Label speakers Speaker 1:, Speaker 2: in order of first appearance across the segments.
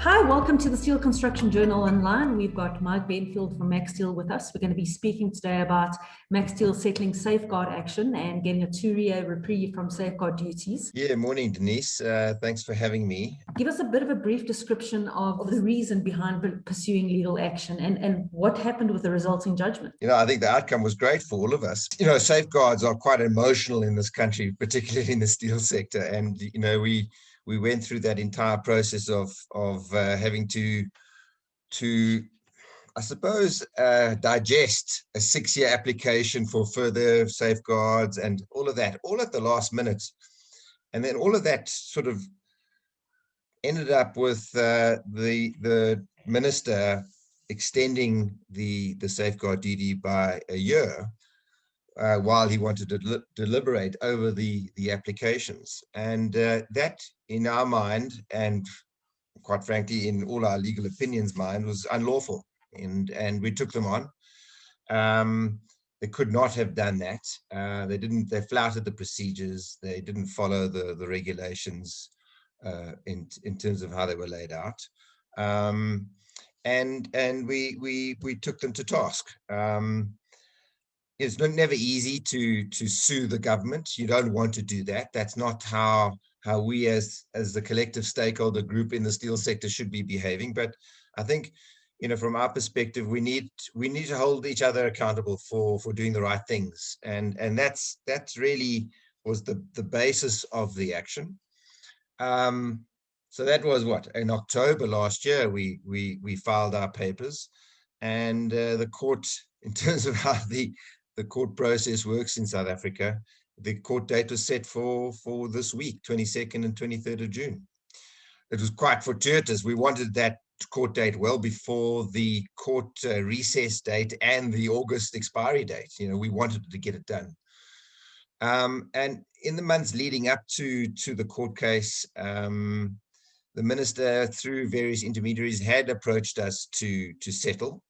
Speaker 1: Hi, welcome to the Steel Construction Journal Online. We've got Mike Benfield from Macsteel with us. We're going to be speaking today about Macsteel settling safeguard action and getting a 2-year reprieve from safeguard duties.
Speaker 2: Yeah, morning, Denise. Thanks for having me.
Speaker 1: Give us a bit of a brief description of the reason behind pursuing legal action and what happened with the resulting judgment.
Speaker 2: I think the outcome was great for all of us. Safeguards are quite emotional in this country, particularly in the steel sector. And, we went through that entire process of having to I suppose, digest a 6-year application for further safeguards and all of that, all at the last minute. And then all of that sort of ended up with the minister extending the safeguard duty by a year while he wanted to deliberate over the applications. And that, in our mind, and quite frankly, in all our legal opinions mind, was unlawful. And we took them on. They could not have done that. They flouted the procedures. They didn't follow the regulations in terms of how they were laid out. And we took them to task. It's never easy to sue the government. You don't want to do that. That's not how we as the collective stakeholder group in the steel sector should be behaving. But I think, from our perspective, we need to hold each other accountable for doing the right things. And that's really was the basis of the action. So that was in October last year, we filed our papers, and the court, in terms of how the court process works in South Africa, the court date was set for this week, 22nd and 23rd of June. It was quite fortuitous. We wanted that court date well before the court recess date and the August expiry date. We wanted to get it done. And in the months leading up to the court case, the minister, through various intermediaries, had approached us to settle,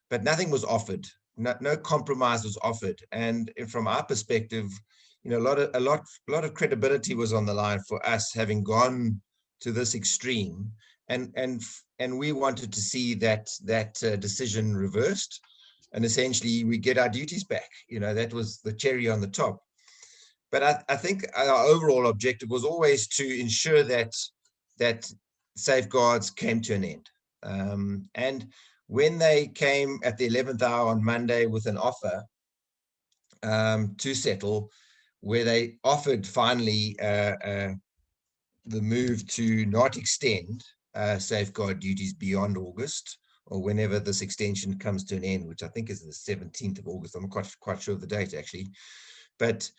Speaker 2: but nothing was offered. No compromise was offered. And from our perspective, a lot of credibility was on the line for us, having gone to this extreme, and we wanted to see that decision reversed, and essentially we get our duties back. That was the cherry on the top. But I think our overall objective was always to ensure that safeguards came to an end. And when they came at the 11th hour on Monday with an offer to settle, where they offered finally the move to not extend safeguard duties beyond August, or whenever this extension comes to an end, which I think is the 17th of August. I'm not quite sure of the date, actually. But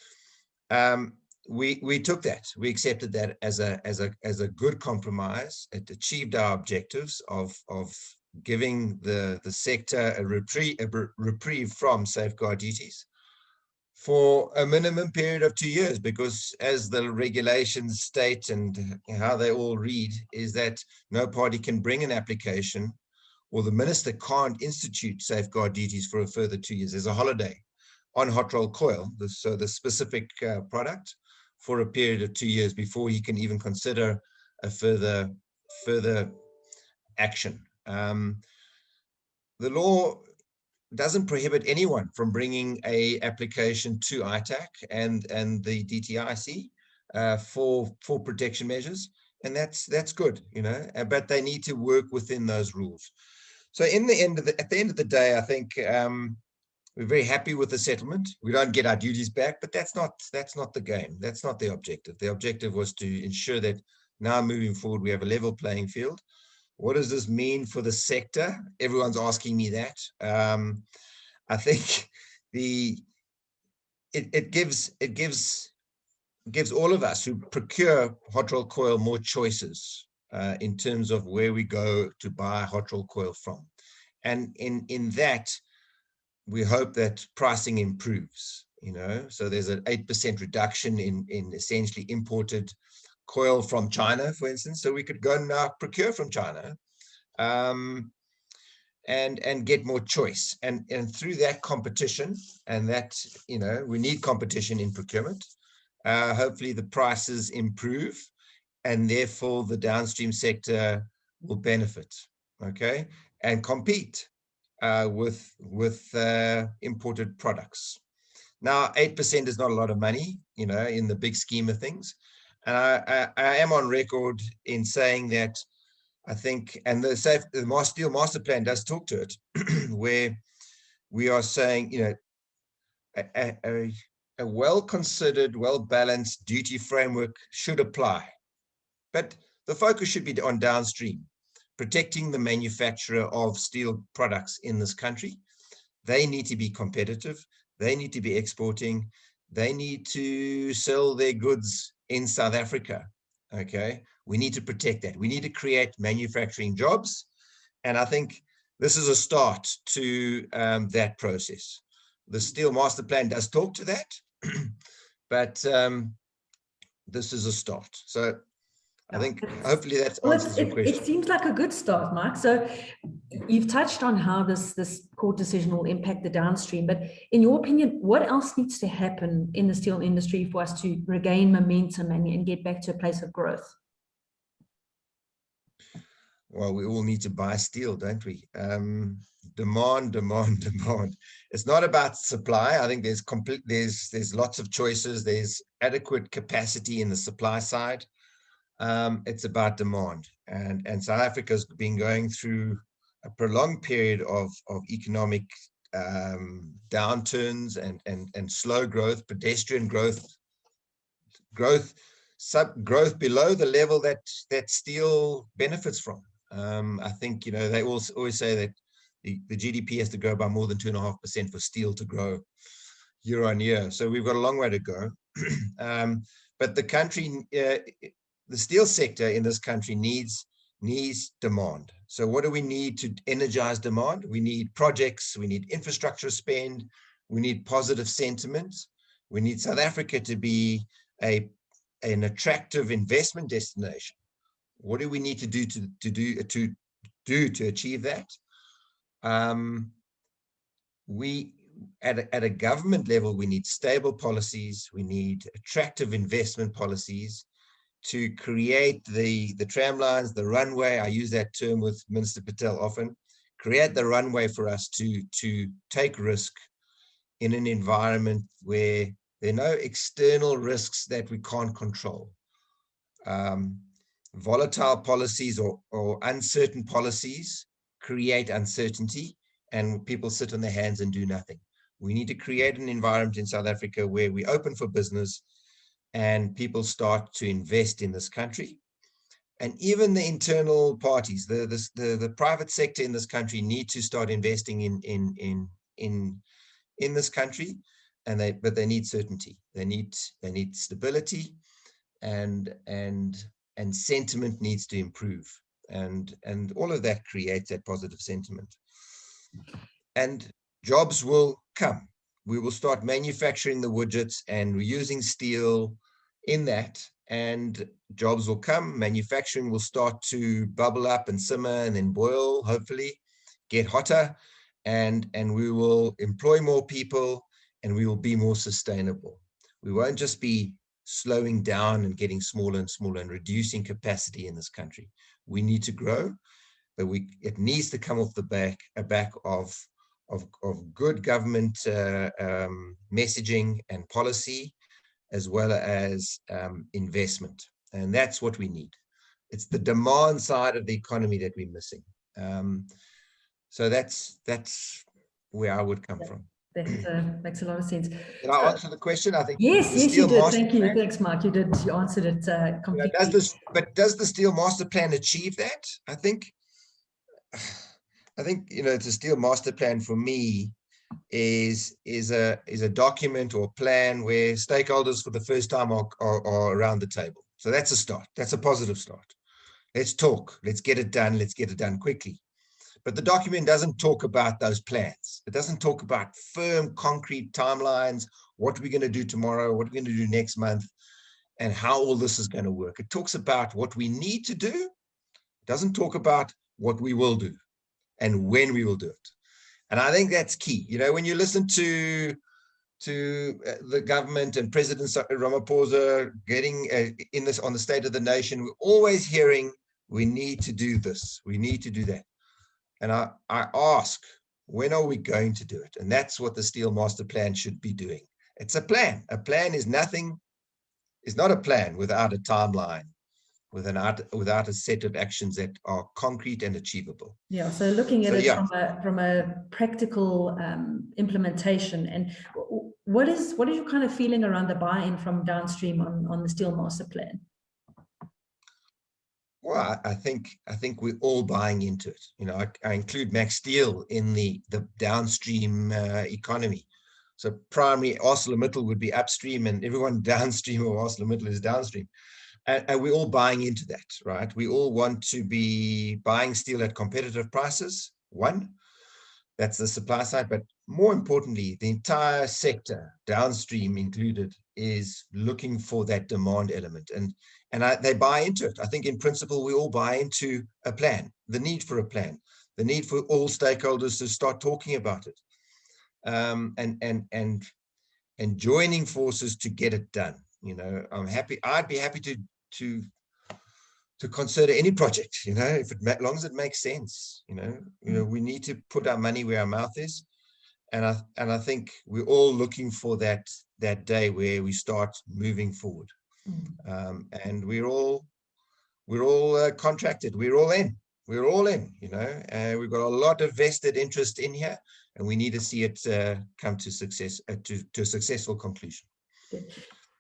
Speaker 2: we took that. We accepted that as a good compromise. It achieved our objectives of giving the sector a reprieve from safeguard duties for a minimum period of 2 years, because as the regulations state and how they all read, is that no party can bring an application, or the minister can't institute safeguard duties for a further 2 years. There's a holiday on hot rolled coil, so the specific product, for a period of 2 years before he can even consider a further action. The law doesn't prohibit anyone from bringing a application to ITAC and the DTIC for protection measures, and that's good, but they need to work within those rules. So at the end of the day, I think we're very happy with the settlement. We don't get our duties back, but that's not the game. That's not the objective. The objective was to ensure that now moving forward, we have a level playing field. What does this mean for the sector? Everyone's asking me that. I think it gives all of us who procure hot rolled coil more choices in terms of where we go to buy hot rolled coil from, and in that we hope that pricing improves. So there's an 8% reduction in essentially imported coil from China, for instance, so we could go now procure from China and get more choice, and through that competition, and that we need competition in procurement, hopefully the prices improve, and therefore the downstream sector will benefit, okay, and compete with imported products. Now, 8% is not a lot of money, you know, in the big scheme of things. And I am on record in saying that I think, and the Steel Master Plan does talk to it, where we are saying, you know, a well-considered, well-balanced duty framework should apply. But the focus should be on downstream, protecting the manufacturer of steel products in this country. They need to be competitive. They need to be exporting. They need to sell their goods in South Africa. Okay, we need to protect that. We need to create manufacturing jobs. And I think this is a start to that process. The Steel Master Plan does talk to that, but this is a start. So I think hopefully that answers your question.
Speaker 1: It seems like a good start, Mike. So you've touched on how this court decision will impact the downstream, but in your opinion, what else needs to happen in the steel industry for us to regain momentum and get back to a place of growth?
Speaker 2: Well, we all need to buy steel, don't we? Demand, demand, demand. It's not about supply. I think there's lots of choices. There's adequate capacity in the supply side. It's about demand, and South Africa's been going through a prolonged period of economic downturns and slow growth, pedestrian growth below the level that steel benefits from. I think, you know, they always say that the GDP has to grow by more than 2.5% for steel to grow year on year. So we've got a long way to go. But the country, the steel sector in this country needs demand. So what do we need to energize demand? We need projects, we need infrastructure spend, we need positive sentiment. We need South Africa to be an attractive investment destination. What do we need to do to achieve that? We at a government level, we need stable policies, we need attractive investment policies to create the tram lines, the runway. I use that term with Minister Patel often. Create the runway for us to take risk in an environment where there are no external risks that we can't control. Volatile policies or uncertain policies create uncertainty, and people sit on their hands and do nothing. We need to create an environment in South Africa where we open for business and people start to invest in this country. And even the internal parties, the private sector in this country need to start investing in this country, but they need certainty. They need stability, and sentiment needs to improve, and all of that creates that positive sentiment. And jobs will come. We will start manufacturing the widgets and reusing steel in that, and jobs will come. Manufacturing will start to bubble up and simmer and then boil, hopefully get hotter, and we will employ more people, and we will be more sustainable. We won't just be slowing down and getting smaller and smaller and reducing capacity in this country. We need to grow, but it needs to come off the back of good government messaging and policy, as well as investment. And that's what we need. It's the demand side of the economy that we're missing. So that's where I would come from.
Speaker 1: That makes a lot of sense.
Speaker 2: Did I answer the question? I think
Speaker 1: yes, you did. Thank you. Thanks, Mark. You did. You answered it completely.
Speaker 2: You know, does the Steel Master Plan achieve that? I think you know, the Steel Master Plan for me is a document or plan where stakeholders for the first time are around the table. So that's a start. That's a positive start. Let's talk. Let's get it done. Let's get it done quickly. But the document doesn't talk about those plans. It doesn't talk about firm, concrete timelines, what we're going to do tomorrow, what we're going to do next month, and how all this is going to work. It talks about what we need to do. It doesn't talk about what we will do and when we will do it. And I think that's key. You know, when you listen to the government and President Ramaphosa getting on the State of the Nation, we're always hearing We need to do this. We need to do that. And I ask, when are we going to do it? And that's what the Steel Master Plan should be doing. It's a plan. A plan is nothing, is not a plan without a timeline, without a set of actions that are concrete and achievable.
Speaker 1: Yeah, so looking at it
Speaker 2: yeah.
Speaker 1: from a practical implementation, and what is your kind of feeling around the buy-in from downstream on the Steel Master Plan?
Speaker 2: Well, I think we're all buying into it. You know, I include Macsteel in the downstream economy. So primary ArcelorMittal would be upstream, and everyone downstream of ArcelorMittal is downstream. And we're all buying into that, right? We all want to be buying steel at competitive prices. One, that's the supply side. But more importantly, the entire sector, downstream included, is looking for that demand element. And they buy into it. I think in principle, we all buy into a plan, the need for a plan, the need for all stakeholders to start talking about it, and joining forces to get it done. You know, I'd be happy to consider any project, you know, if as long as it makes sense. You know, we need to put our money where our mouth is. And I think we're all looking for that day where we start moving forward. And we're all contracted. We're all in. You know, we've got a lot of vested interest in here, and we need to see it come to success, to a successful conclusion.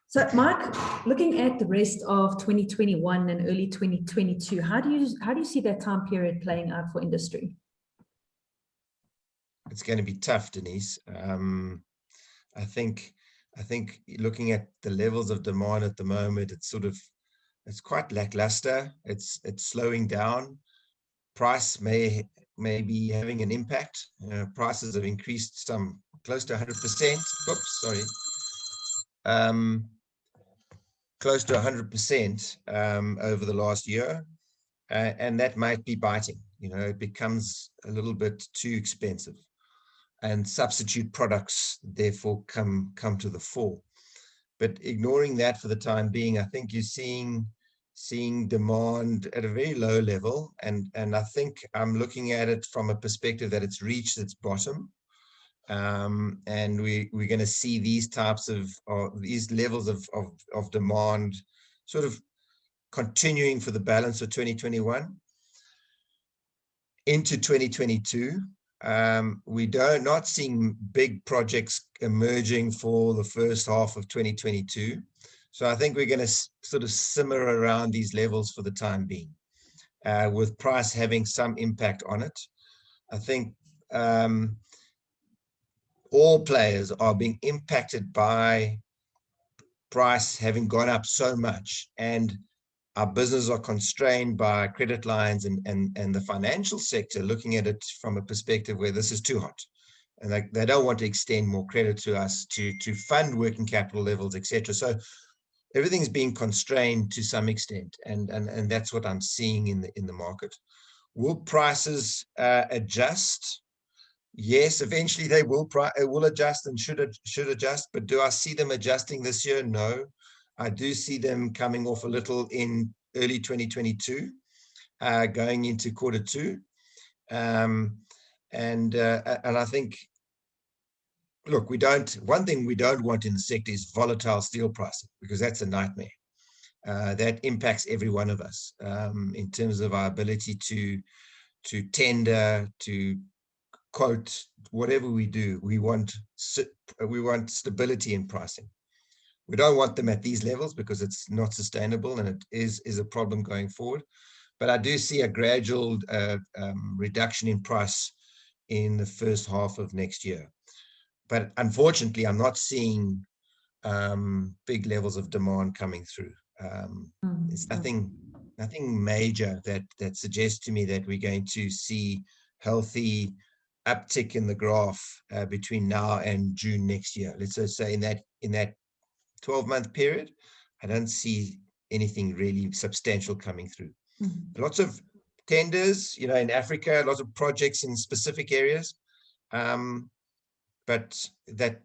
Speaker 1: So, Mike, looking at the rest of 2021 and early 2022, how do you see that time period playing out for industry?
Speaker 2: It's going to be tough, Denise. I think looking at the levels of demand at the moment, it's quite lackluster. It's slowing down. Price may be having an impact. Prices have increased some close to 100%. Oops, sorry. Close to 100% over the last year, and that might be biting. You know, it becomes a little bit too expensive, and substitute products therefore come to the fore. But ignoring that for the time being, I think you're seeing demand at a very low level, and I think I'm looking at it from a perspective that it's reached its bottom. And we're going to see these types of these levels of demand sort of continuing for the balance of 2021 into 2022. We not seeing big projects emerging for the first half of 2022. So I think we're going to sort of simmer around these levels for the time being, with price having some impact on it. I think all players are being impacted by price having gone up so much, and our business are constrained by credit lines and the financial sector looking at it from a perspective where this is too hot, and they don't want to extend more credit to us to fund working capital levels, etc. So everything's being constrained to some extent, and that's what I'm seeing in the market. Will prices adjust? Yes, eventually they will adjust and should adjust, but do I see them adjusting this year? No. I do see them coming off a little in early 2022, going into Q2. And I think, look, one thing we don't want in the sector is volatile steel pricing, because that's a nightmare. That impacts every one of us in terms of our ability to tender, to quote, whatever we do. We want stability in pricing. We don't want them at these levels because it's not sustainable, and it is a problem going forward. But I do see a gradual reduction in price in the first half of next year. But unfortunately, I'm not seeing big levels of demand coming through. It's nothing major that suggests to me that we're going to see healthy uptick in the graph between now and June next year. Let's just say in that 12-month period, I don't see anything really substantial coming through. Lots of tenders, you know, in Africa, lots of projects in specific areas, but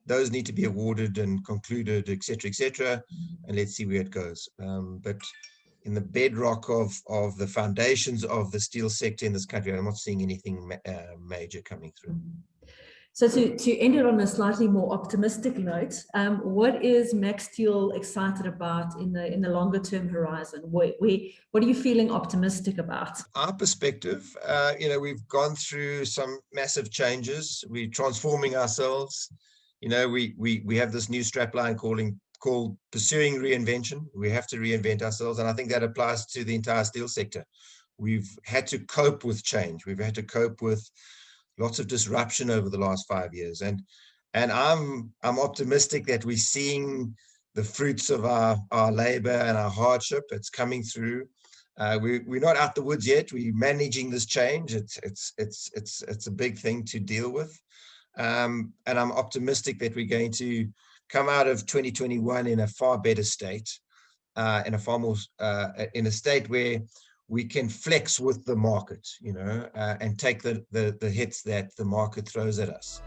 Speaker 2: those need to be awarded and concluded, etc., etc. And let's see where it goes. But the bedrock of the foundations of the steel sector in this country, I'm not seeing anything major coming through.
Speaker 1: So to end it on a slightly more optimistic note, what is Macsteel excited about in the longer term horizon? What are you feeling optimistic about?
Speaker 2: Our perspective, we've gone through some massive changes. We're transforming ourselves. We have this new strapline called Pursuing Reinvention. We have to reinvent ourselves, and I think that applies to the entire steel sector. We've had to cope with change. We've had to cope with lots of disruption over the last 5 years, and I'm optimistic that we're seeing the fruits of our labor and our hardship. It's coming through. We're not out the woods yet. We're managing this change. It's a big thing to deal with, and I'm optimistic that we're going to come out of 2021 in a far better state, in a state where we can flex with the market, and take the hits that the market throws at us.